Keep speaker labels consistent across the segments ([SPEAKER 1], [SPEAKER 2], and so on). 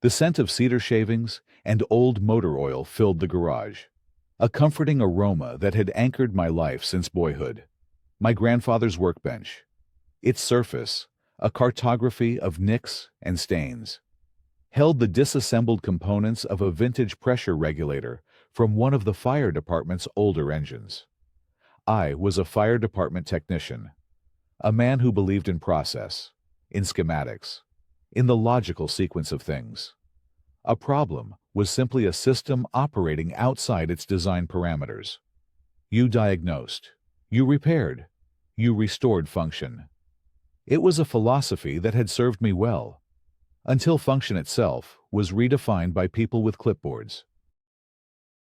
[SPEAKER 1] The scent of cedar shavings and old motor oil filled the garage, a comforting aroma that had anchored my life since boyhood. My grandfather's workbench, its surface, a cartography of nicks and stains, held the disassembled components of a vintage pressure regulator from one of the fire department's older engines. I was a fire department technician, a man who believed in process, in schematics, in the logical sequence of things. A problem was simply a system operating outside its design parameters. You diagnosed, you repaired, you restored function. It was a philosophy that had served me well, until function itself was redefined by people with clipboards.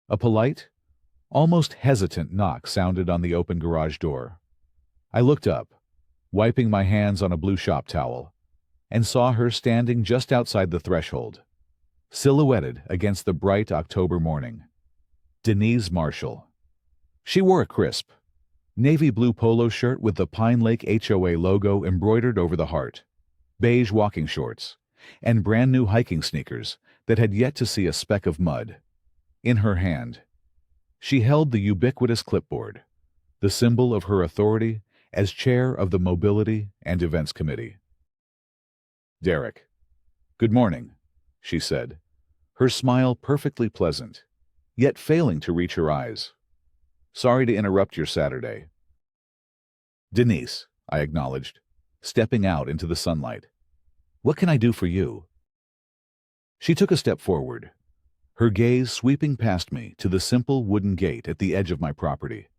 [SPEAKER 1] A polite, almost hesitant knock sounded on the open garage door. I looked up, wiping my hands on a blue shop towel, and saw her standing just outside the threshold, silhouetted against the bright October morning. Denise Marshall. She wore a crisp, navy blue polo shirt with the Pine Lake HOA logo embroidered over the heart, beige walking shorts, and brand new hiking sneakers that had yet to see a speck of mud. In her hand, she held the ubiquitous clipboard, the symbol of her authority as chair of the Mobility and Events Committee. "Derek, good morning," she said, her smile perfectly pleasant, yet failing to reach her eyes. "Sorry to interrupt your Saturday." "Denise," I acknowledged, stepping out into the sunlight. "What can I do for you?" She took a step forward, her gaze sweeping past me to the simple wooden gate at the edge of my property,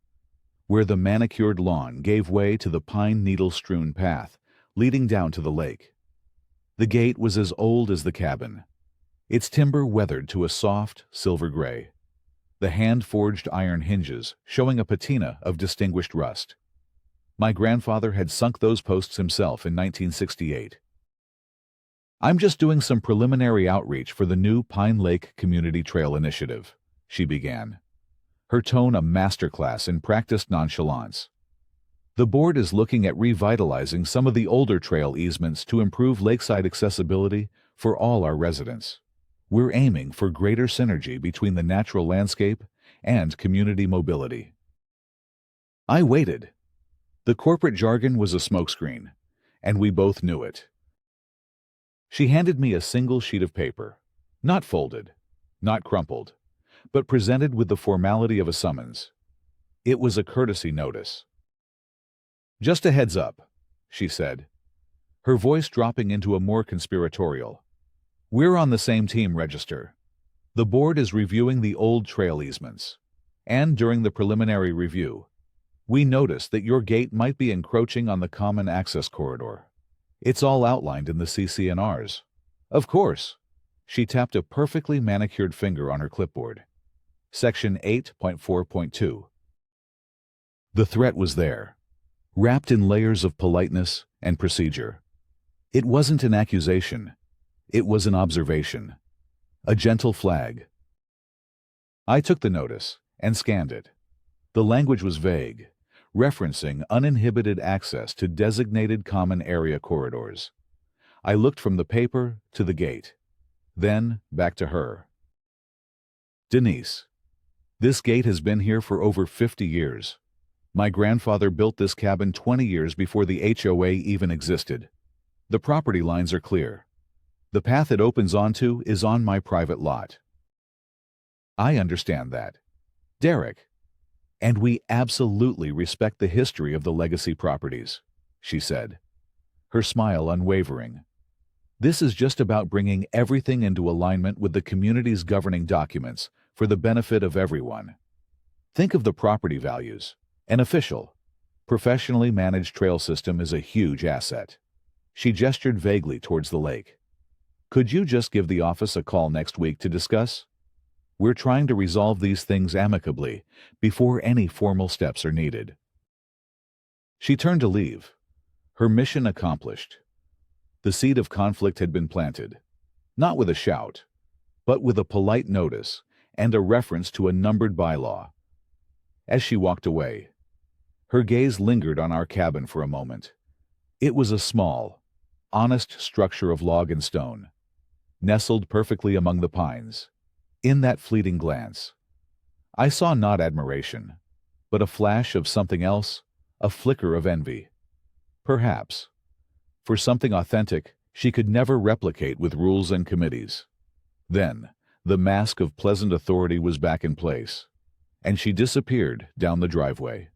[SPEAKER 1] where the manicured lawn gave way to the pine needle-strewn path leading down to the lake. The gate was as old as the cabin, its timber weathered to a soft silver gray, the hand-forged iron hinges showing a patina of distinguished rust. My grandfather had sunk those posts himself in 1968. "I'm just doing some preliminary outreach for the new Pine Lake Community Trail Initiative," she began, her tone a masterclass in practiced nonchalance. "The board is looking at revitalizing some of the older trail easements to improve lakeside accessibility for all our residents. We're aiming for greater synergy between the natural landscape and community mobility." I waited. The corporate jargon was a smokescreen, and we both knew it. She handed me a single sheet of paper, not folded, not crumpled, but presented with the formality of a summons. It was a courtesy notice. "Just a heads up," she said, her voice dropping into a more conspiratorial. "We're on the same team register. The board is reviewing the old trail easements, and during the preliminary review, we noticed that your gate might be encroaching on the common access corridor. It's all outlined in the CC&Rs. Of course." She tapped a perfectly manicured finger on her clipboard. Section 8.4.2. The threat was there, wrapped in layers of politeness and procedure. It wasn't an accusation. It was an observation, a gentle flag. I took the notice and scanned it. The language was vague, referencing uninhibited access to designated common area corridors. I looked from the paper to the gate, then back to her. "Denise, this gate has been here for over 50 years. My grandfather built this cabin 20 years before the HOA even existed. The property lines are clear. The path it opens onto is on my private lot." "I understand that, Derek. And we absolutely respect the history of the legacy properties," she said, her smile unwavering. "This is just about bringing everything into alignment with the community's governing documents for the benefit of everyone. Think of the property values. An official, professionally managed trail system is a huge asset." She gestured vaguely towards the lake. "Could you just give the office a call next week to discuss? We're trying to resolve these things amicably before any formal steps are needed." She turned to leave, her mission accomplished. The seed of conflict had been planted, not with a shout, but with a polite notice and a reference to a numbered bylaw. As she walked away, her gaze lingered on our cabin for a moment. It was a small, honest structure of log and stone, nestled perfectly among the pines. In that fleeting glance, I saw not admiration, but a flash of something else, a flicker of envy. Perhaps, for something authentic she could never replicate with rules and committees. Then, the mask of pleasant authority was back in place, and she disappeared down the driveway.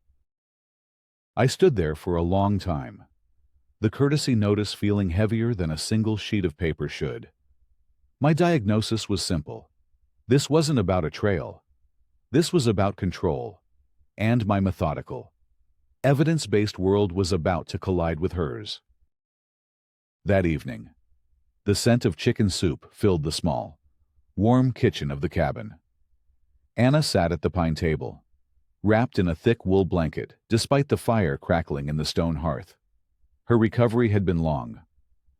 [SPEAKER 1] I stood there for a long time, the courtesy notice feeling heavier than a single sheet of paper should. My diagnosis was simple. This wasn't about a trail. This was about control, and my methodical, evidence-based world was about to collide with hers. That evening, the scent of chicken soup filled the small, warm kitchen of the cabin. Anna sat at the pine table, wrapped in a thick wool blanket despite the fire crackling in the stone hearth. Her recovery had been long,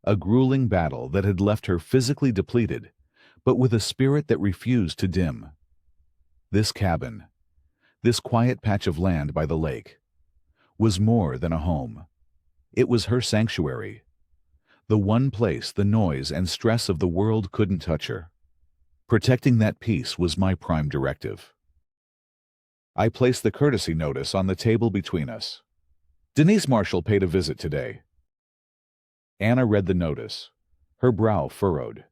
[SPEAKER 1] a grueling battle that had left her physically depleted, but with a spirit that refused to dim. This cabin, this quiet patch of land by the lake, was more than a home. It was her sanctuary, the one place the noise and stress of the world couldn't touch her. Protecting that peace was my prime directive. I placed the courtesy notice on the table between us. Denise Marshall paid a visit today. Anna read the notice, her brow furrowed.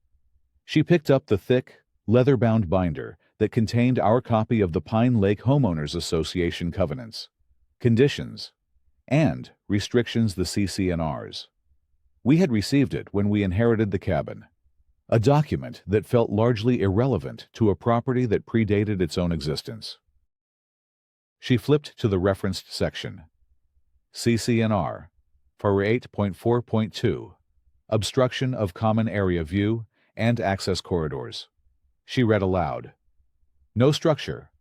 [SPEAKER 1] She picked up the thick, leather-bound binder that contained our copy of the Pine Lake Homeowners Association covenants, conditions, and restrictions, the CC&Rs. We had received it when we inherited the cabin, a document that felt largely irrelevant to a property that predated its own existence. She flipped to the referenced section. CC&R, for 8.4.2, obstruction of common area view and access corridors. She read aloud. No structure,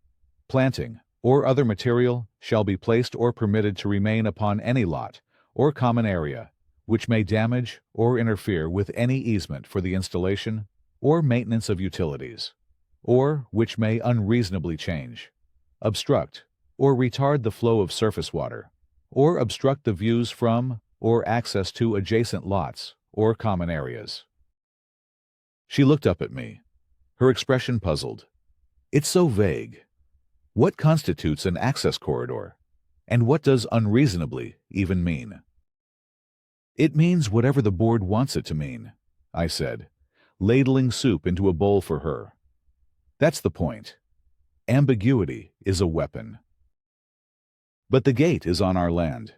[SPEAKER 1] planting, or other material shall be placed or permitted to remain upon any lot or common area which may damage or interfere with any easement for the installation or maintenance of utilities, or which may unreasonably change, obstruct, or retard the flow of surface water, or obstruct the views from or access to adjacent lots or common areas. She looked up at me, her expression puzzled. It's so vague. What constitutes an access corridor? And what does unreasonably even mean? It means whatever the board wants it to mean, I said, ladling soup into a bowl for her. That's the point. Ambiguity is a weapon. But the gate is on our land.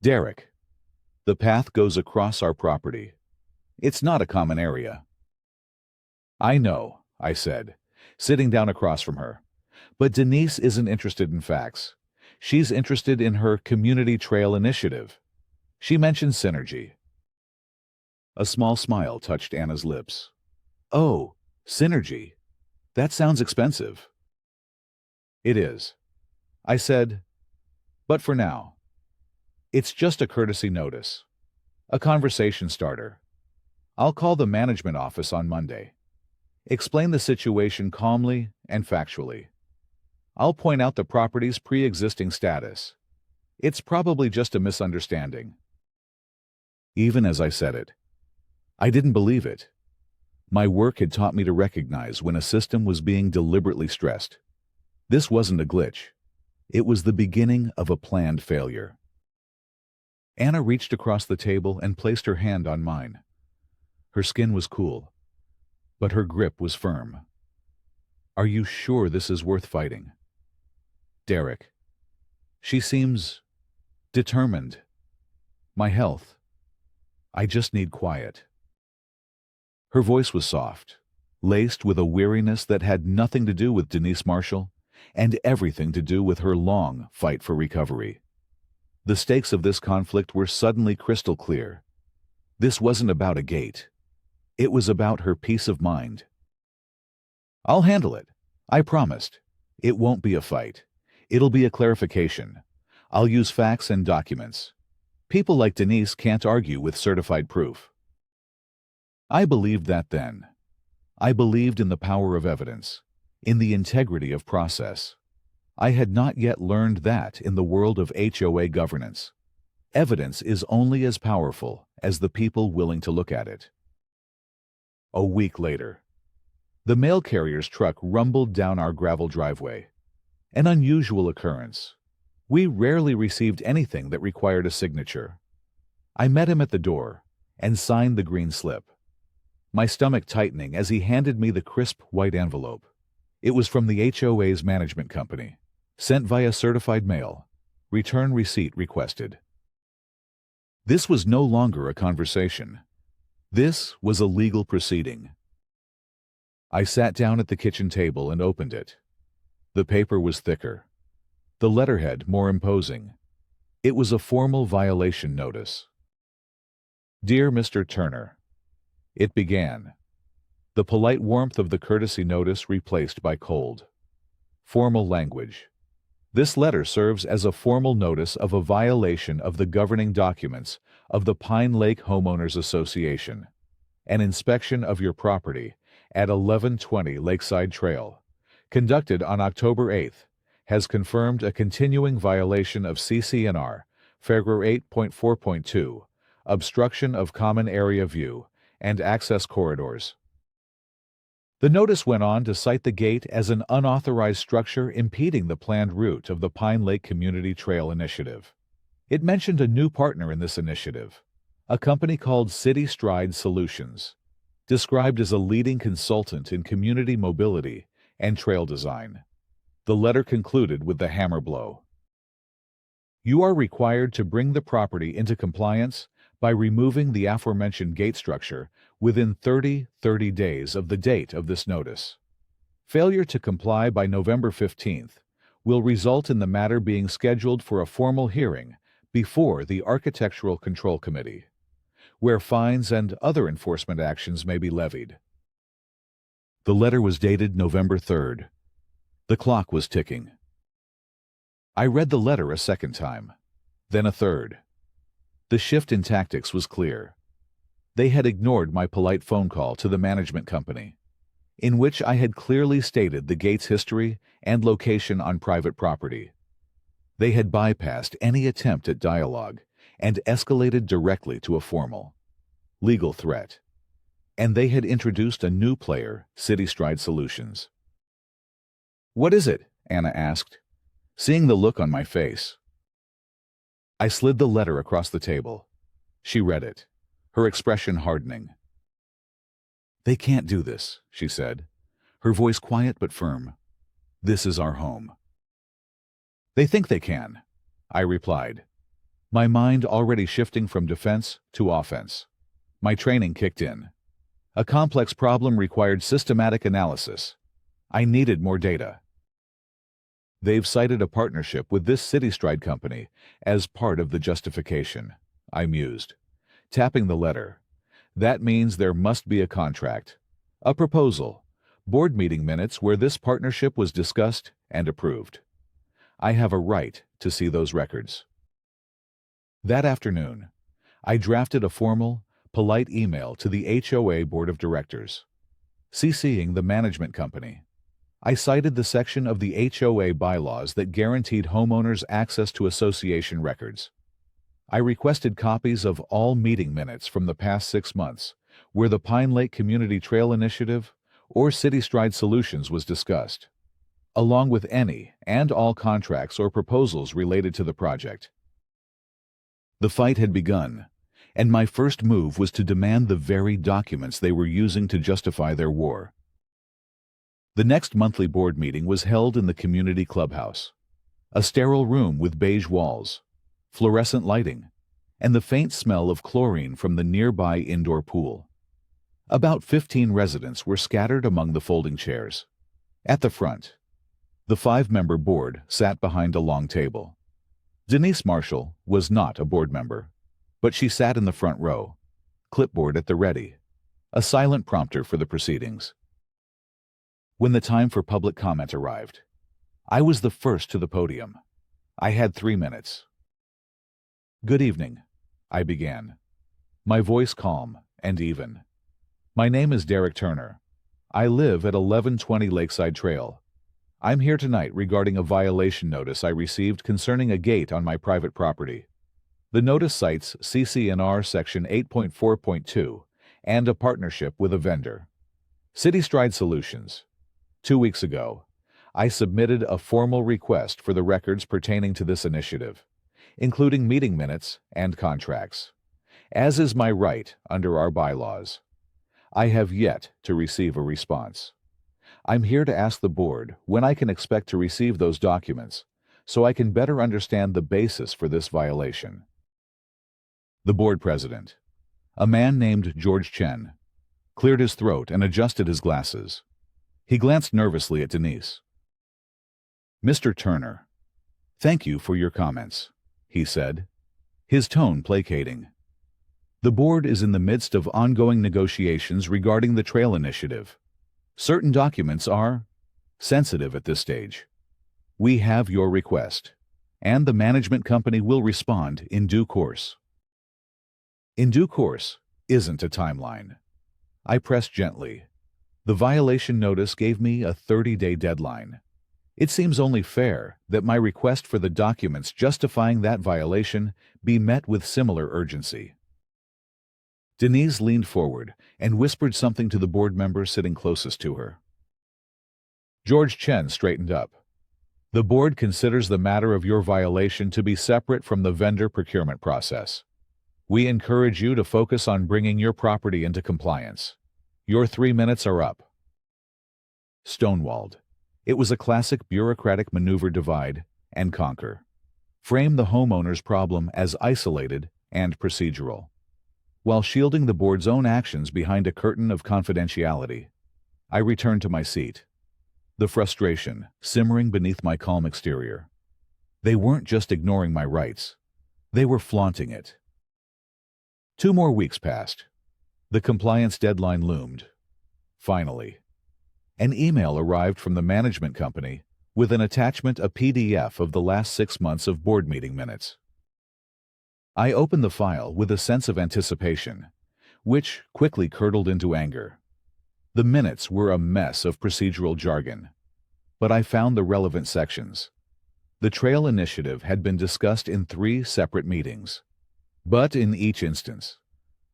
[SPEAKER 1] Derek, the path goes across our property. It's not a common area. I know, I said, sitting down across from her. But Denise isn't interested in facts. She's interested in her community trail initiative. She mentioned synergy. A small smile touched Anna's lips. Oh, synergy. That sounds expensive. It is, I said, but for now. It's just a courtesy notice, a conversation starter. I'll call the management office on Monday. Explain the situation calmly and factually. I'll point out the property's pre-existing status. It's probably just a misunderstanding. Even as I said it, I didn't believe it. My work had taught me to recognize when a system was being deliberately stressed. This wasn't a glitch. It was the beginning of a planned failure. Anna reached across the table and placed her hand on mine. Her skin was cool, but her grip was firm. Are you sure this is worth fighting? Derek. She seems determined. My health. I just need quiet. Her voice was soft, laced with a weariness that had nothing to do with Denise Marshall and everything to do with her long fight for recovery. The stakes of this conflict were suddenly crystal clear. This wasn't about a gate. It was about her peace of mind. I'll handle it, I promised. It won't be a fight. It'll be a clarification. I'll use facts and documents. People like Denise can't argue with certified proof. I believed that then. I believed in the power of evidence, in the integrity of process. I had not yet learned that in the world of HOA governance. Evidence is only as powerful as the people willing to look at it. A week later, the mail carrier's truck rumbled down our gravel driveway. An unusual occurrence. We rarely received anything that required a signature. I met him at the door and signed the green slip, my stomach tightening as he handed me the crisp white envelope. It was from the HOA's management company, sent via certified mail. Return receipt requested. This was no longer a conversation. This was a legal proceeding. I sat down at the kitchen table and opened it. The paper was thicker, the letterhead more imposing. It was a formal violation notice. Dear Mr. Turner, it began. The polite warmth of the courtesy notice replaced by cold, formal language. This letter serves as a formal notice of a violation of the governing documents of the Pine Lake Homeowners Association. An inspection of your property at 1120 Lakeside Trail, conducted on October 8th, has confirmed a continuing violation of CCNR, Paragraph 8.4.2, obstruction of common area view and access corridors. The notice went on to cite the gate as an unauthorized structure impeding the planned route of the Pine Lake Community Trail Initiative. It mentioned a new partner in this initiative, a company called City Stride Solutions, described as a leading consultant in community mobility and trail design. The letter concluded with the hammer blow. You are required to bring the property into compliance by removing the aforementioned gate structure within 30 days of the date of this notice. Failure to comply by November 15th will result in the matter being scheduled for a formal hearing before the Architectural Control Committee, where fines and other enforcement actions may be levied. The letter was dated November 3rd. The clock was ticking. I read the letter a second time, then a third. The shift in tactics was clear. They had ignored my polite phone call to the management company, in which I had clearly stated the gate's history and location on private property. They had bypassed any attempt at dialogue and escalated directly to a formal, legal threat. And they had introduced a new player, City Stride Solutions. What is it? Anna asked, seeing the look on my face. I slid the letter across the table. She read it, her expression hardening. They can't do this, she said, her voice quiet but firm. This is our home. They think they can, I replied, my mind already shifting from defense to offense. My training kicked in. A complex problem required systematic analysis. I needed more data. They've cited a partnership with this City Stride company as part of the justification, I mused, tapping the letter. That means there must be a contract, a proposal, board meeting minutes where this partnership was discussed and approved. I have a right to see those records. That afternoon, I drafted a formal, polite email to the HOA Board of Directors, CCing the management company. I cited the section of the HOA bylaws that guaranteed homeowners access to association records. I requested copies of all meeting minutes from the past 6 months, where the Pine Lake Community Trail Initiative or City Stride Solutions was discussed, along with any and all contracts or proposals related to the project. The fight had begun, and my first move was to demand the very documents they were using to justify their war. The next monthly board meeting was held in the community clubhouse, a sterile room with beige walls, fluorescent lighting, and the faint smell of chlorine from the nearby indoor pool. About 15 residents were scattered among the folding chairs. At the front, the 5-member board sat behind a long table. Denise Marshall was not a board member, but she sat in the front row, clipboard at the ready, a silent prompter for the proceedings. When the time for public comment arrived, I was the first to the podium. I had 3 minutes. Good evening, I began, my voice calm and even. My name is Derek Turner. I live at 1120 Lakeside Trail. I'm here tonight regarding a violation notice I received concerning a gate on my private property. The notice cites CCNR Section 8.4.2 and a partnership with a vendor. CityStride Solutions. 2 weeks ago, I submitted a formal request for the records pertaining to this initiative, including meeting minutes and contracts, as is my right under our bylaws. I have yet to receive a response. I'm here to ask the board when I can expect to receive those documents so I can better understand the basis for this violation. The board president, a man named George Chen, cleared his throat and adjusted his glasses. He glanced nervously at Denise. "Mr. Turner, thank you for your comments," he said, his tone placating. "The board is in the midst of ongoing negotiations regarding the trail initiative. Certain documents are sensitive at this stage. We have your request, and the management company will respond in due course." In due course isn't a timeline. I pressed gently. The violation notice gave me a 30-day deadline. It seems only fair that my request for the documents justifying that violation be met with similar urgency. Denise leaned forward and whispered something to the board member sitting closest to her. George Chen straightened up. "The board considers the matter of your violation to be separate from the vendor procurement process. We encourage you to focus on bringing your property into compliance. Your 3 minutes are up." Stonewalled. It was a classic bureaucratic maneuver: divide and conquer. Frame the homeowner's problem as isolated and procedural, while shielding the board's own actions behind a curtain of confidentiality. I returned to my seat, the frustration simmering beneath my calm exterior. They weren't just ignoring my rights, they were flaunting it. 2 more weeks passed. The compliance deadline loomed. Finally, an email arrived from the management company with an attachment, a PDF of the last 6 months of board meeting minutes. I opened the file with a sense of anticipation, which quickly curdled into anger. The minutes were a mess of procedural jargon, but I found the relevant sections. The trail initiative had been discussed in 3 separate meetings, but in each instance,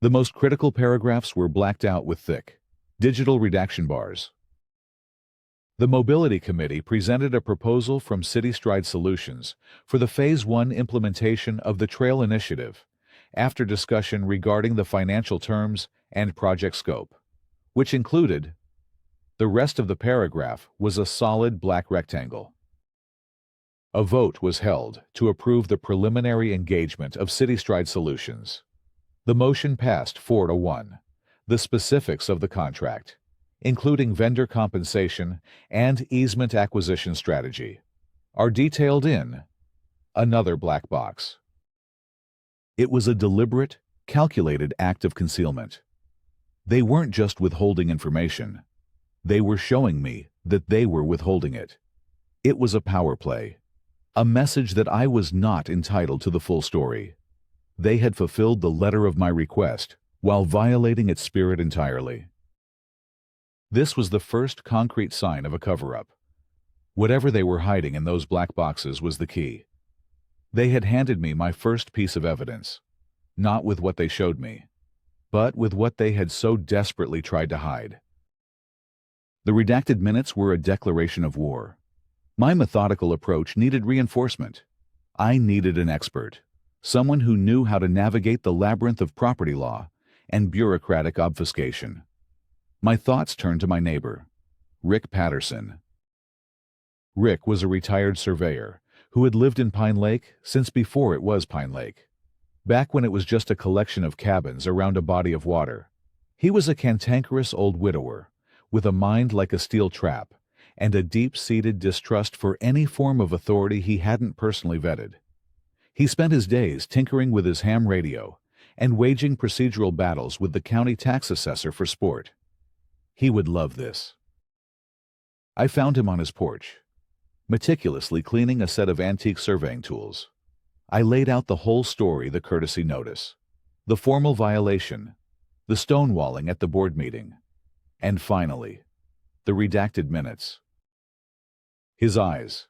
[SPEAKER 1] the most critical paragraphs were blacked out with thick, digital redaction bars. The Mobility Committee presented a proposal from CityStride Solutions for the Phase 1 implementation of the Trail Initiative, after discussion regarding the financial terms and project scope, which included. The rest of the paragraph was a solid black rectangle. A vote was held to approve the preliminary engagement of CityStride Solutions. The motion passed 4-1. The specifics of the contract, including vendor compensation and easement acquisition strategy, are detailed in another black box. It was a deliberate, calculated act of concealment. They weren't just withholding information. They were showing me that they were withholding it. It was a power play, a message that I was not entitled to the full story. They had fulfilled the letter of my request while violating its spirit entirely. This was the first concrete sign of a cover-up. Whatever they were hiding in those black boxes was the key. They had handed me my first piece of evidence, not with what they showed me, but with what they had so desperately tried to hide. The redacted minutes were a declaration of war. My methodical approach needed reinforcement. I needed an expert, someone who knew how to navigate the labyrinth of property law and bureaucratic obfuscation. My thoughts turned to my neighbor, Rick Patterson. Rick was a retired surveyor who had lived in Pine Lake since before it was Pine Lake, back when it was just a collection of cabins around a body of water. He was a cantankerous old widower with a mind like a steel trap and a deep-seated distrust for any form of authority he hadn't personally vetted. He spent his days tinkering with his ham radio and waging procedural battles with the county tax assessor for sport. He would love this. I found him on his porch, meticulously cleaning a set of antique surveying tools. I laid out the whole story: the courtesy notice, the formal violation, the stonewalling at the board meeting, and finally, the redacted minutes. His eyes,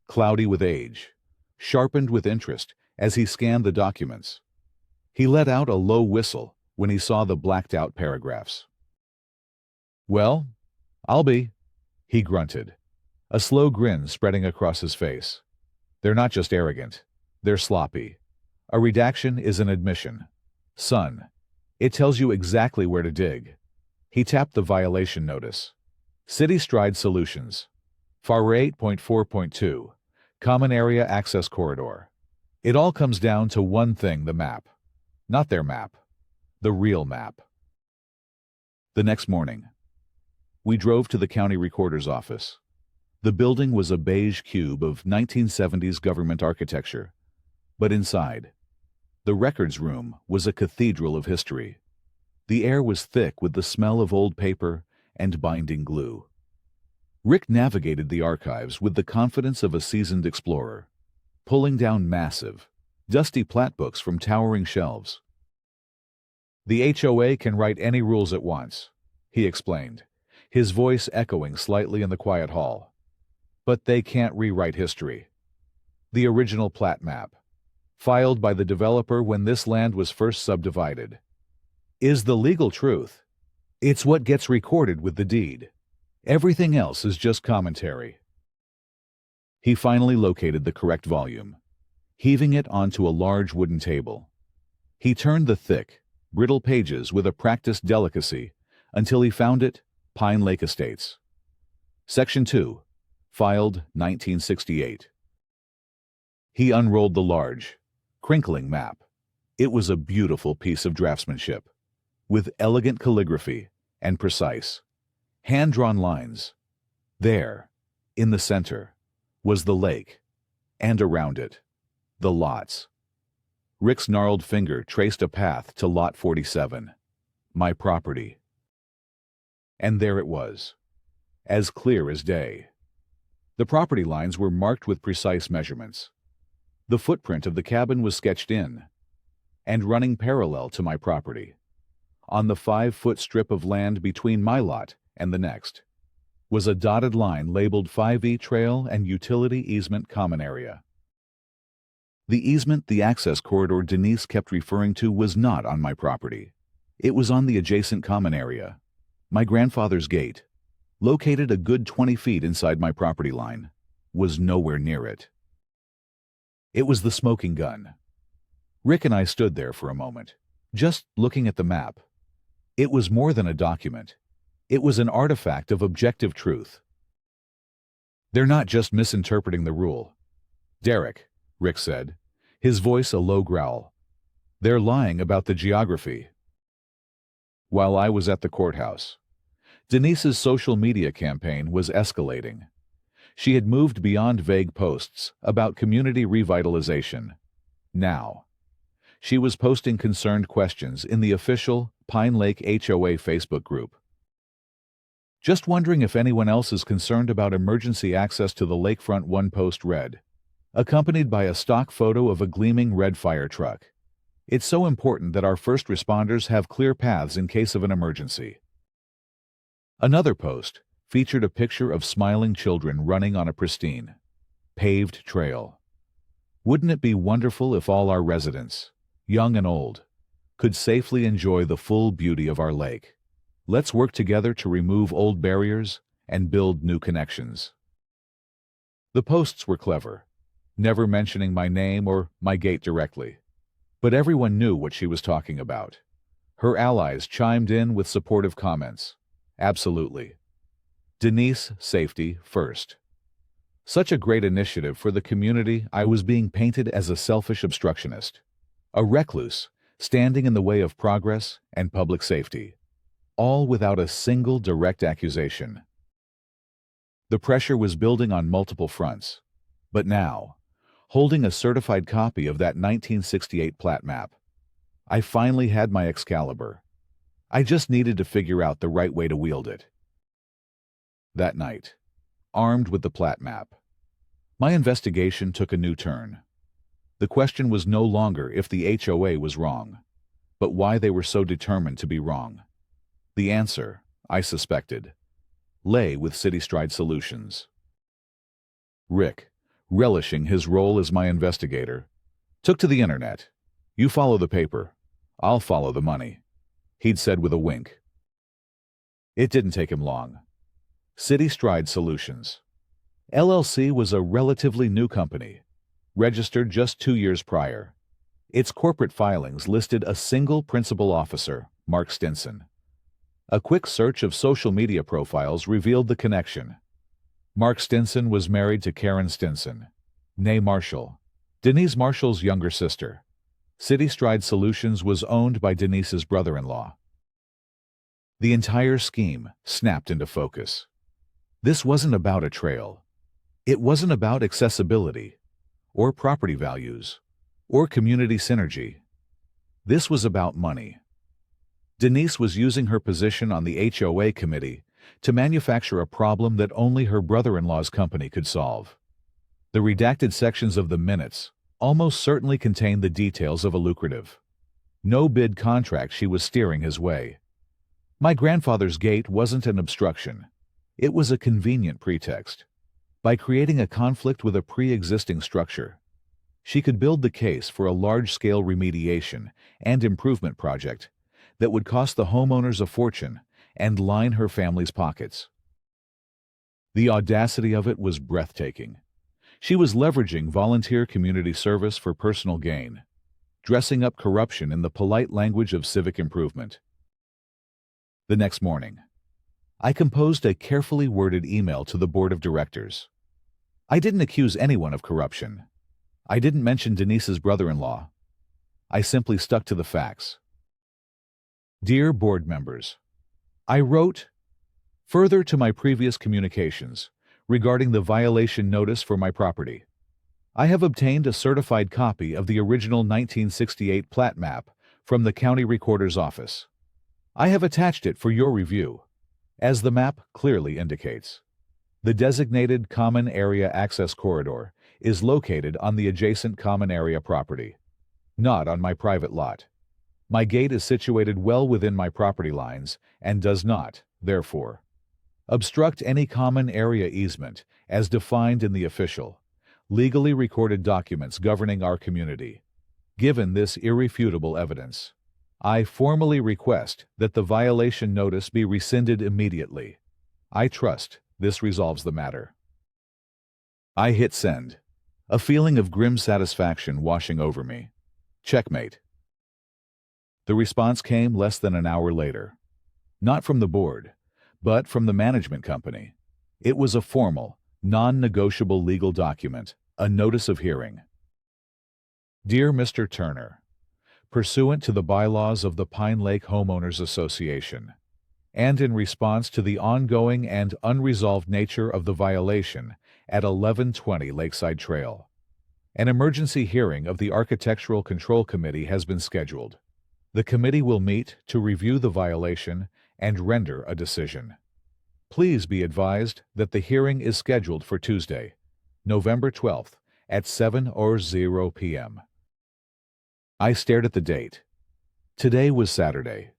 [SPEAKER 1] cloudy with age, sharpened with interest as he scanned the documents. He let out a low whistle when he saw the blacked-out paragraphs. "Well, I'll be," he grunted, a slow grin spreading across his face. "They're not just arrogant. They're sloppy. A redaction is an admission. Son, it tells you exactly where to dig." He tapped the violation notice. City Stride Solutions. FAR 8.4.2. Common Area Access Corridor. It all comes down to one thing: the map. Not their map. The real map. The next morning, we drove to the county recorder's office. The building was a beige cube of 1970s government architecture, but inside, the records room was a cathedral of history. The air was thick with the smell of old paper and binding glue. Rick navigated the archives with the confidence of a seasoned explorer, pulling down massive, dusty plat books from towering shelves. "The HOA can write any rules it wants," he explained, his voice echoing slightly in the quiet hall. "But they can't rewrite history. The original plat map, filed by the developer when this land was first subdivided, is the legal truth. It's what gets recorded with the deed. Everything else is just commentary." He finally located the correct volume, heaving it onto a large wooden table. He turned the thick, brittle pages with a practiced delicacy until he found it: Pine Lake Estates. Section 2, filed 1968. He unrolled the large, crinkling map. It was a beautiful piece of draftsmanship, with elegant calligraphy and precise, hand-drawn lines. There, in the center, was the lake, and around it, the lots. Rick's gnarled finger traced a path to Lot 47, my property. And there it was, as clear as day. The property lines were marked with precise measurements. The footprint of the cabin was sketched in, and running parallel to my property, on the 5-foot strip of land between my lot and the next, was a dotted line labeled 5E Trail and Utility Easement Common Area. The easement the access corridor Denise kept referring to was not on my property. It was on the adjacent common area. My grandfather's gate, located a good 20 feet inside my property line, was nowhere near it. It was the smoking gun. Rick and I stood there for a moment, just looking at the map. It was more than a document. It was an artifact of objective truth. "They're not just misinterpreting the rule, Derek," Rick said, his voice a low growl. "They're lying about the geography." While I was at the courthouse, Denise's social media campaign was escalating. She had moved beyond vague posts about community revitalization. Now, she was posting concerned questions in the official Pine Lake HOA Facebook group. "Just wondering if anyone else is concerned about emergency access to the lakefront," one post read, accompanied by a stock photo of a gleaming red fire truck. "It's so important that our first responders have clear paths in case of an emergency." Another post featured a picture of smiling children running on a pristine, paved trail. "Wouldn't it be wonderful if all our residents, young and old, could safely enjoy the full beauty of our lake? Let's work together to remove old barriers and build new connections." The posts were clever, never mentioning my name or my gate directly, but everyone knew what she was talking about. Her allies chimed in with supportive comments. "Absolutely. Denise, safety first." Such a great initiative for the community. I was being painted as a selfish obstructionist, a recluse standing in the way of progress and public safety, all without a single direct accusation. The pressure was building on multiple fronts, but now, holding a certified copy of that 1968 plat map, I finally had my Excalibur. I just needed to figure out the right way to wield it. That night, armed with the plat map, my investigation took a new turn. The question was no longer if the HOA was wrong, but why they were so determined to be wrong. The answer, I suspected, lay with City Stride Solutions. Rick, relishing his role as my investigator, took to the internet. "You follow the paper, I'll follow the money," he'd said with a wink. It didn't take him long. City Stride Solutions LLC was a relatively new company, registered just 2 years prior. Its corporate filings listed a single principal officer, Mark Stinson. A quick search of social media profiles revealed the connection. Mark Stinson was married to Karen Stinson, née Marshall, Denise Marshall's younger sister. City Stride Solutions was owned by Denise's brother-in-law. The entire scheme snapped into focus. This wasn't about a trail. It wasn't about accessibility, or property values, or community synergy. This was about money. Denise was using her position on the HOA committee to manufacture a problem that only her brother-in-law's company could solve. The redacted sections of the minutes almost certainly contained the details of a lucrative, no-bid contract she was steering his way. My grandfather's gate wasn't an obstruction. It was a convenient pretext. By creating a conflict with a pre-existing structure, she could build the case for a large-scale remediation and improvement project that would cost the homeowners a fortune and line her family's pockets. The audacity of it was breathtaking. She was leveraging volunteer community service for personal gain, dressing up corruption in the polite language of civic improvement. The next morning, I composed a carefully worded email to the board of directors. I didn't accuse anyone of corruption. I didn't mention Denise's brother-in-law. I simply stuck to the facts. Dear board members, I wrote, further to my previous communications regarding the violation notice for my property, I have obtained a certified copy of the original 1968 plat map from the county recorder's office. I have attached it for your review, as the map clearly indicates. The designated common area access corridor is located on the adjacent common area property, not on my private lot. My gate is situated well within my property lines and does not, therefore, obstruct any common area easement as defined in the official, legally recorded documents governing our community. Given this irrefutable evidence, I formally request that the violation notice be rescinded immediately. I trust this resolves the matter. I hit send, a feeling of grim satisfaction washing over me. Checkmate. The response came less than an hour later. Not from the board, but from the management company. It was a formal, non-negotiable legal document, a notice of hearing. Dear Mr. Turner, pursuant to the bylaws of the Pine Lake Homeowners Association, and in response to the ongoing and unresolved nature of the violation at 1120 Lakeside Trail, an emergency hearing of the Architectural Control Committee has been scheduled. The committee will meet to review the violation and render a decision. Please be advised that the hearing is scheduled for Tuesday, November 12th at 7:00 p.m. I stared at the date. Today was Saturday.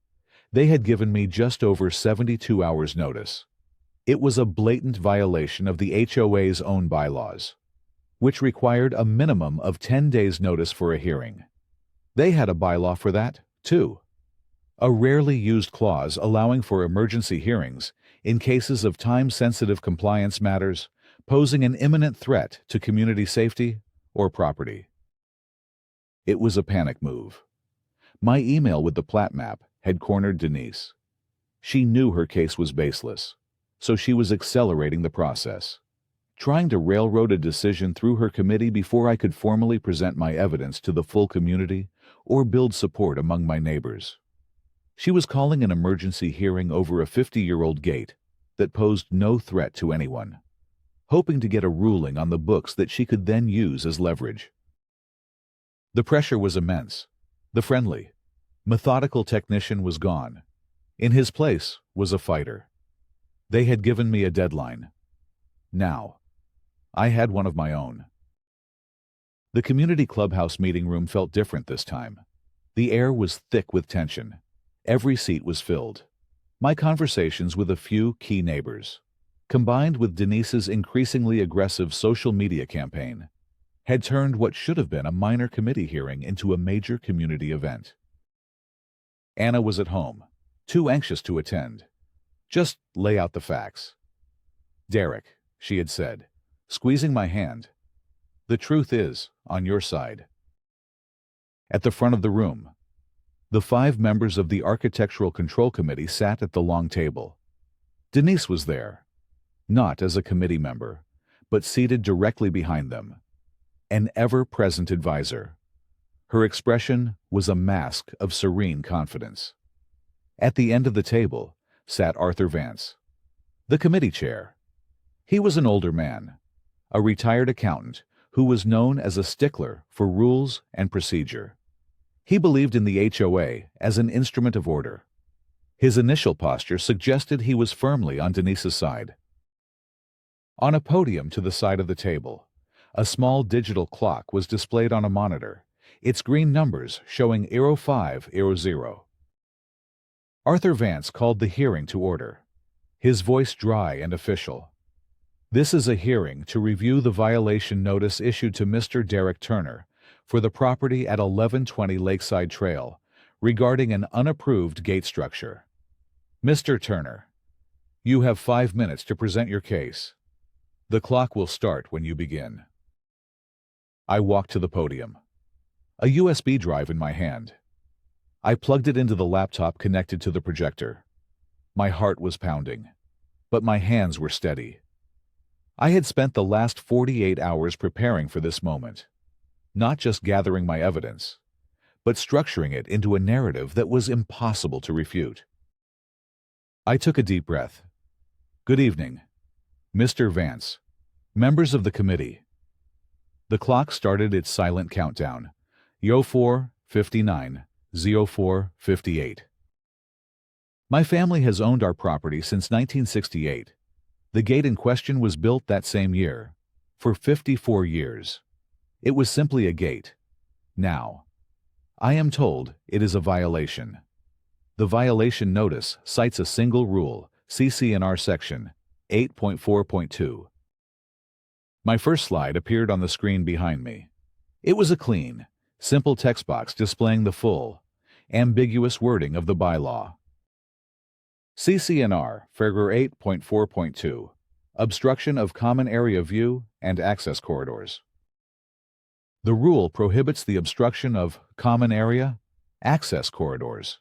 [SPEAKER 1] They had given me just over 72 hours notice. It was a blatant violation of the HOA's own bylaws, which required a minimum of 10 days notice for a hearing. They had a bylaw for that, too. A rarely used clause allowing for emergency hearings in cases of time-sensitive compliance matters posing an imminent threat to community safety or property. It was a panic move. My email with the plat map had cornered Denise. She knew her case was baseless, so she was accelerating the process, trying to railroad a decision through her committee before I could formally present my evidence to the full community or build support among my neighbors. She was calling an emergency hearing over a 50-year-old gate that posed no threat to anyone, hoping to get a ruling on the books that she could then use as leverage. The pressure was immense. The friendly, methodical technician was gone. In his place was a fighter. They had given me a deadline. Now, I had one of my own. The community clubhouse meeting room felt different this time. The air was thick with tension. Every seat was filled. My conversations with a few key neighbors, combined with Denise's increasingly aggressive social media campaign, had turned what should have been a minor committee hearing into a major community event. Anna was at home, too anxious to attend. Just lay out the facts. Derek, she had said, squeezing my hand. The truth is on your side. At the front of the room, the 5 members of the Architectural Control Committee sat at the long table. Denise was there, not as a committee member, but seated directly behind them, an ever-present advisor. Her expression was a mask of serene confidence. At the end of the table sat Arthur Vance, the committee chair. He was an older man, a retired accountant who was known as a stickler for rules and procedure. He believed in the HOA as an instrument of order. His initial posture suggested he was firmly on Denise's side. On a podium to the side of the table, a small digital clock was displayed on a monitor, its green numbers showing 0500. Arthur Vance called the hearing to order, his voice dry and official. This is a hearing to review the violation notice issued to Mr. Derek Turner for the property at 1120 Lakeside Trail regarding an unapproved gate structure. Mr. Turner, you have 5 minutes to present your case. The clock will start when you begin. I walked to the podium, a USB drive in my hand. I plugged it into the laptop connected to the projector. My heart was pounding, but my hands were steady. I had spent the last 48 hours preparing for this moment, not just gathering my evidence, but structuring it into a narrative that was impossible to refute. I took a deep breath. Good evening, Mr. Vance, members of the committee. The clock started its silent countdown. 04:59, 04:58. My family has owned our property since 1968. The gate in question was built that same year, for 54 years. It was simply a gate. Now, I am told it is a violation. The violation notice cites a single rule, CC&R section 8.4.2. My first slide appeared on the screen behind me. It was a clean, simple text box displaying the full, ambiguous wording of the bylaw. CC&R Figure 8.4.2, Obstruction of Common Area View and Access Corridors. The rule prohibits the obstruction of common area, access corridors.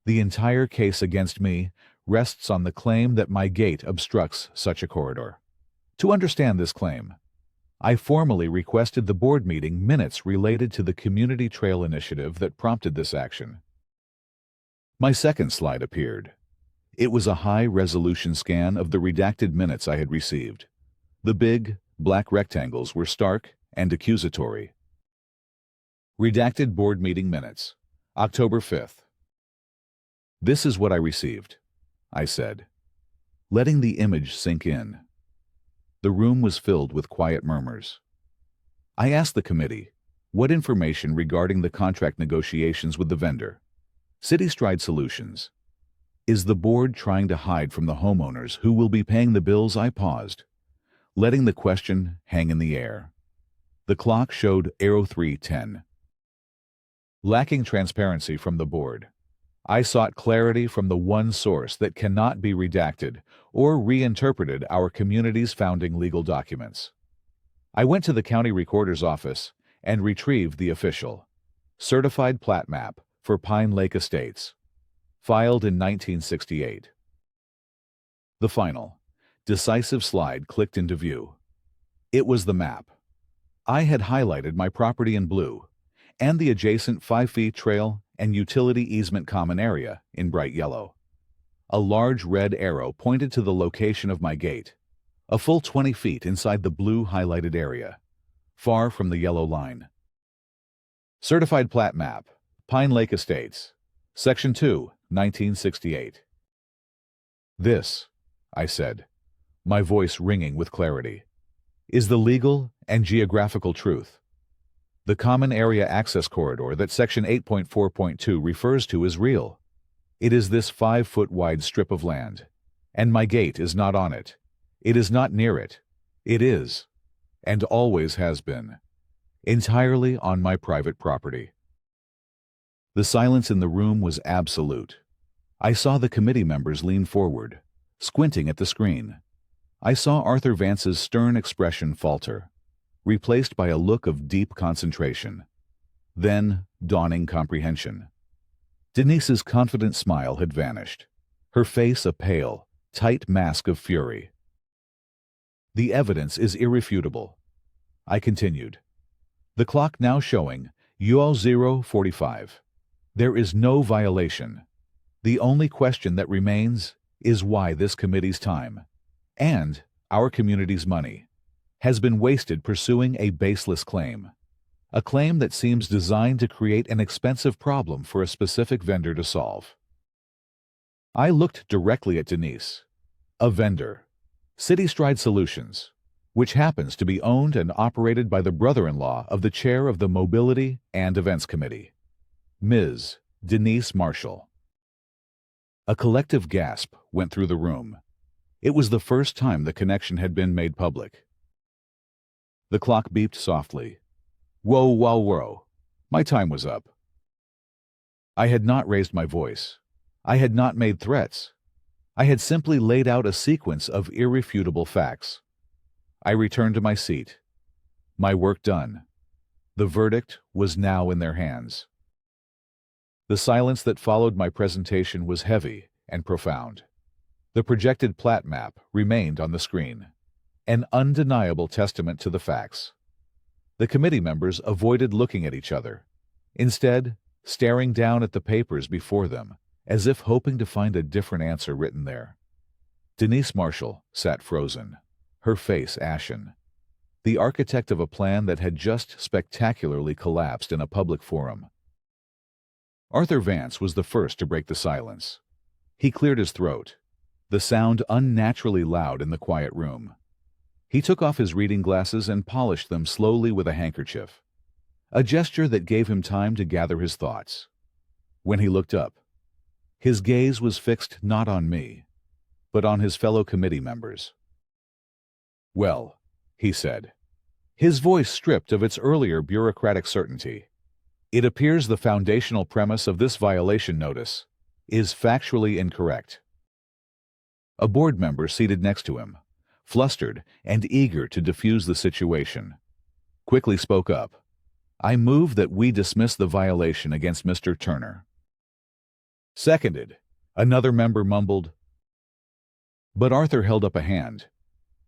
[SPEAKER 1] The entire case against me rests on the claim that my gate obstructs such a corridor. To understand this claim, I formally requested the board meeting minutes related to the Community Trail Initiative that prompted this action. My second slide appeared. It was a high-resolution scan of the redacted minutes I had received. The big, black rectangles were stark and accusatory. Redacted board meeting minutes, October 5th. This is what I received, I said, letting the image sink in. The room was filled with quiet murmurs. I asked the committee, what information regarding the contract negotiations with the vendor? City Stride Solutions. Is the board trying to hide from the homeowners who will be paying the bills? I paused, letting the question hang in the air. The clock showed 03:10. Lacking transparency from the board, I sought clarity from the one source that cannot be redacted or reinterpreted: our community's founding legal documents. I went to the county recorder's office and retrieved the official, certified plat map for Pine Lake Estates, filed in 1968. The final, decisive slide clicked into view. It was the map. I had highlighted my property in blue, and the adjacent 5-feet trail and utility easement common area in bright yellow. A large red arrow pointed to the location of my gate, a full 20 feet inside the blue highlighted area, far from the yellow line. Certified plat map, Pine Lake Estates, Section 2, 1968. This, I said, my voice ringing with clarity, is the legal and geographical truth. The common area access corridor that Section 8.4.2 refers to is real. It is this 5-foot wide strip of land, and my gate is not on it. It is not near it. It is, and always has been, entirely on my private property. The silence in the room was absolute. I saw the committee members lean forward, squinting at the screen. I saw Arthur Vance's stern expression falter, replaced by a look of deep concentration. Then, dawning comprehension. Denise's confident smile had vanished, her face a pale, tight mask of fury. "The evidence is irrefutable," I continued. "The clock now showing UL 045. There is no violation. The only question that remains is why this committee's time, and our community's money, has been wasted pursuing a baseless claim. A claim that seems designed to create an expensive problem for a specific vendor to solve." I looked directly at Denise. A vendor, City Stride Solutions, which happens to be owned and operated by the brother-in-law of the chair of the Mobility and Events Committee, Ms. Denise Marshall. A collective gasp went through the room. It was the first time the connection had been made public. The clock beeped softly. Whoa, whoa, whoa. My time was up. I had not raised my voice. I had not made threats. I had simply laid out a sequence of irrefutable facts. I returned to my seat. My work done. The verdict was now in their hands. The silence that followed my presentation was heavy and profound. The projected plat map remained on the screen, an undeniable testament to the facts. The committee members avoided looking at each other, instead staring down at the papers before them, as if hoping to find a different answer written there. Denise Marshall sat frozen, her face ashen, the architect of a plan that had just spectacularly collapsed in a public forum. Arthur Vance was the first to break the silence. He cleared his throat, the sound unnaturally loud in the quiet room. He took off his reading glasses and polished them slowly with a handkerchief, a gesture that gave him time to gather his thoughts. When he looked up, his gaze was fixed not on me, but on his fellow committee members. "Well," he said, his voice stripped of its earlier bureaucratic certainty, "it appears the foundational premise of this violation notice is factually incorrect." A board member seated next to him, flustered and eager to diffuse the situation, quickly spoke up. "I move that we dismiss the violation against Mr. Turner." "Seconded," another member mumbled. But Arthur held up a hand.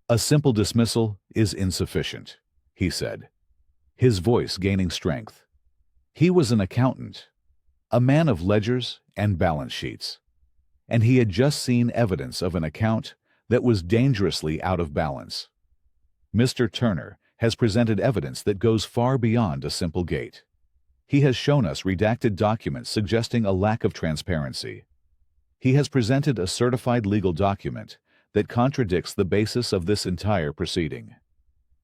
[SPEAKER 1] "A simple dismissal is insufficient," he said, his voice gaining strength. He was an accountant, a man of ledgers and balance sheets, and he had just seen evidence of an account that was dangerously out of balance. Mr. Turner has presented evidence that goes far beyond a simple gate. He has shown us redacted documents suggesting a lack of transparency. He has presented a certified legal document that contradicts the basis of this entire proceeding.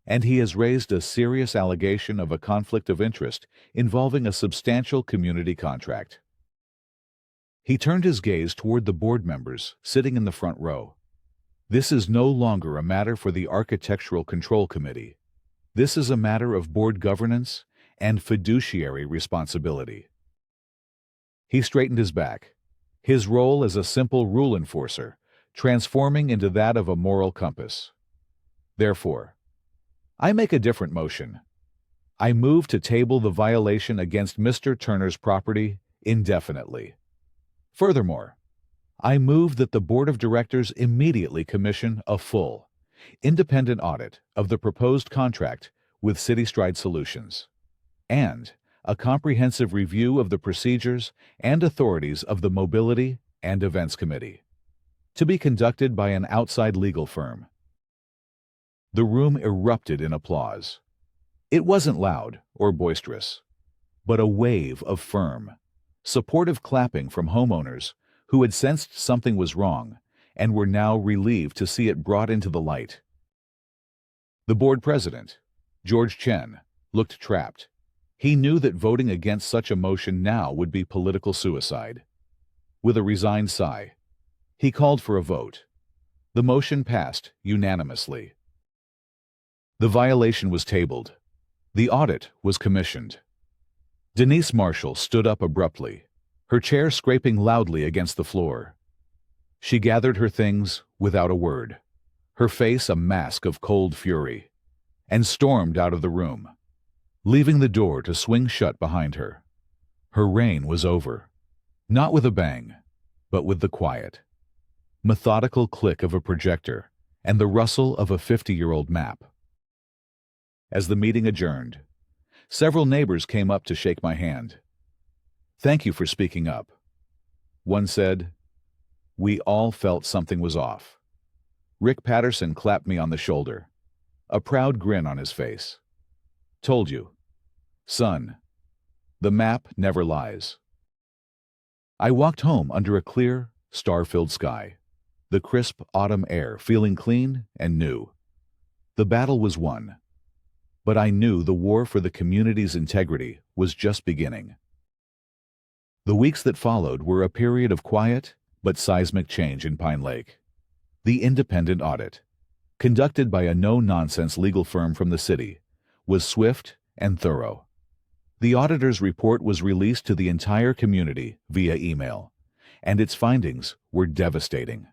[SPEAKER 1] And he has raised a serious allegation of a conflict of interest involving a substantial community contract. He turned his gaze toward the board members sitting in the front row. This is no longer a matter for the Architectural Control Committee. This is a matter of board governance and fiduciary responsibility. He straightened his back, his role as a simple rule enforcer transforming into that of a moral compass. Therefore, I make a different motion. I move to table the violation against Mr. Turner's property indefinitely. Furthermore, I move that the Board of Directors immediately commission a full, independent audit of the proposed contract with City Stride Solutions, and a comprehensive review of the procedures and authorities of the Mobility and Events Committee, to be conducted by an outside legal firm. The room erupted in applause. It wasn't loud or boisterous, but a wave of firm, supportive clapping from homeowners who had sensed something was wrong and were now relieved to see it brought into the light. The board president, George Chen, looked trapped. He knew that voting against such a motion now would be political suicide. With a resigned sigh, he called for a vote. The motion passed unanimously. The violation was tabled. The audit was commissioned. Denise Marshall stood up abruptly, her chair scraping loudly against the floor. She gathered her things without a word, her face a mask of cold fury, and stormed out of the room, leaving the door to swing shut behind her. Her reign was over, not with a bang, but with the quiet, methodical click of a projector and the rustle of a 50-year-old map. As the meeting adjourned, several neighbors came up to shake my hand. "Thank you for speaking up," one said. We all felt something was off. Rick Patterson clapped me on the shoulder, a proud grin on his face. "Told you. Son, the map never lies." I walked home under a clear, star-filled sky, the crisp autumn air feeling clean and new. The battle was won, but I knew the war for the community's integrity was just beginning. The weeks that followed were a period of quiet but seismic change in Pine Lake. The independent audit, conducted by a no-nonsense legal firm from the city, was swift and thorough. The auditor's report was released to the entire community via email, and its findings were devastating.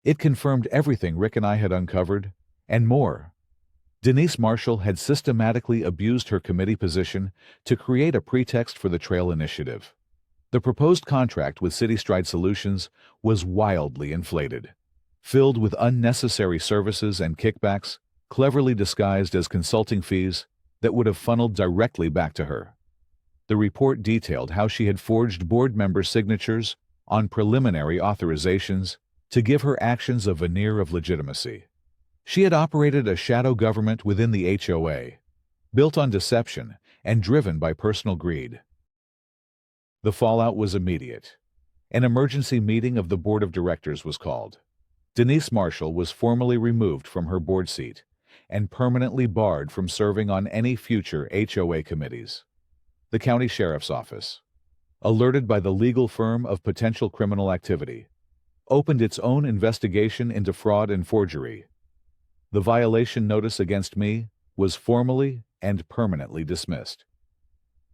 [SPEAKER 1] It confirmed everything Rick and I had uncovered, and more. Denise Marshall had systematically abused her committee position to create a pretext for the trail initiative. The proposed contract with City Stride Solutions was wildly inflated, filled with unnecessary services and kickbacks, cleverly disguised as consulting fees that would have funneled directly back to her. The report detailed how she had forged board member signatures on preliminary authorizations to give her actions a veneer of legitimacy. She had operated a shadow government within the HOA, built on deception and driven by personal greed. The fallout was immediate. An emergency meeting of the board of directors was called. Denise Marshall was formally removed from her board seat and permanently barred from serving on any future HOA committees. The county sheriff's office, alerted by the legal firm of potential criminal activity, opened its own investigation into fraud and forgery. The violation notice against me was formally and permanently dismissed,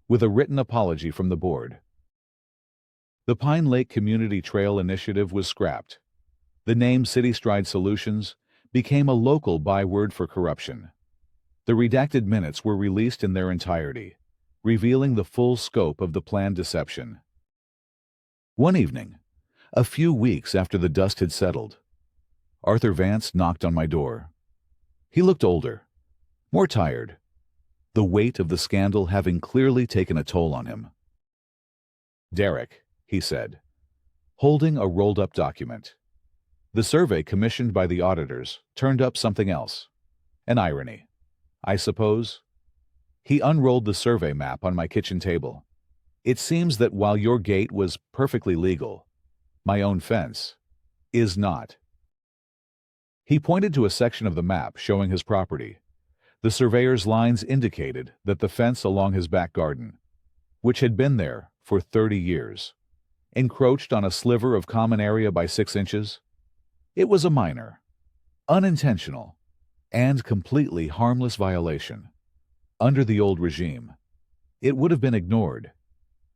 [SPEAKER 1] with a written apology from the board. The Pine Lake Community Trail Initiative was scrapped. The name City Stride Solutions became a local byword for corruption. The redacted minutes were released in their entirety, revealing the full scope of the planned deception. One evening, a few weeks after the dust had settled, Arthur Vance knocked on my door. He looked older, more tired, the weight of the scandal having clearly taken a toll on him. "Derek," he said, holding a rolled-up document. The survey commissioned by the auditors turned up something else. An irony, I suppose. He unrolled the survey map on my kitchen table. "It seems that while your gate was perfectly legal, my own fence is not." He pointed to a section of the map showing his property. The surveyor's lines indicated that the fence along his back garden, which had been there for 30 years, encroached on a sliver of common area by 6 inches. It was a minor, unintentional, and completely harmless violation. Under the old regime, it would have been ignored,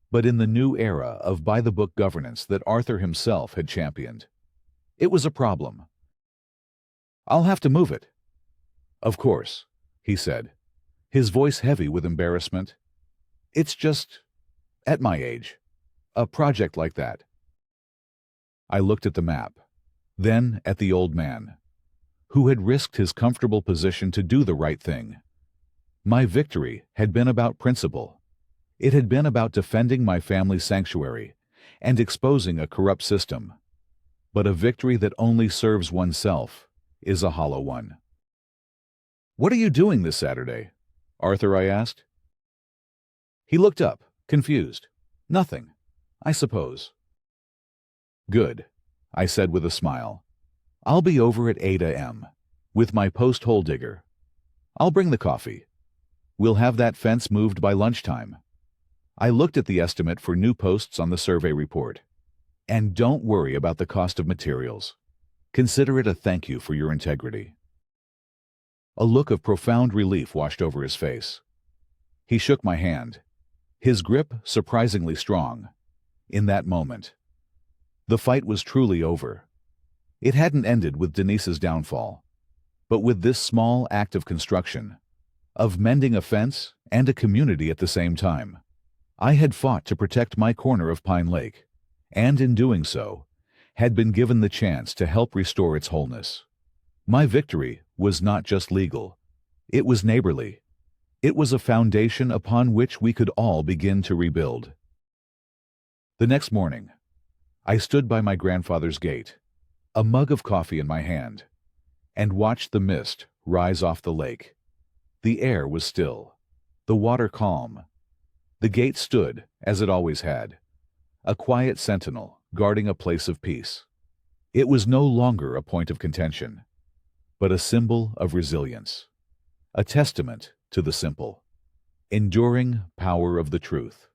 [SPEAKER 1] but in the new era of by-the-book governance that Arthur himself had championed, it was a problem. "I'll have to move it." "Of course," he said, his voice heavy with embarrassment. "It's just, at my age, a project like that." I looked at the map, then at the old man, who had risked his comfortable position to do the right thing. My victory had been about principle. It had been about defending my family's sanctuary and exposing a corrupt system. But a victory that only serves oneself is a hollow one. "What are you doing this Saturday, Arthur?" I asked. He looked up, confused. "Nothing, I suppose." "Good," I said with a smile. "I'll be over at 8 a.m. with my post hole digger. I'll bring the coffee. We'll have that fence moved by lunchtime." I looked at the estimate for new posts on the survey report. "And don't worry about the cost of materials. Consider it a thank you for your integrity." A look of profound relief washed over his face. He shook my hand, his grip surprisingly strong. In that moment, the fight was truly over. It hadn't ended with Denise's downfall, but with this small act of construction, of mending a fence and a community at the same time. I had fought to protect my corner of Pine Lake, and in doing so, had been given the chance to help restore its wholeness. My victory was not just legal, it was neighborly. It was a foundation upon which we could all begin to rebuild. The next morning, I stood by my grandfather's gate, a mug of coffee in my hand, and watched the mist rise off the lake. The air was still, the water calm. The gate stood, as it always had, a quiet sentinel guarding a place of peace. It was no longer a point of contention, but a symbol of resilience, a testament to the simple, enduring power of the truth.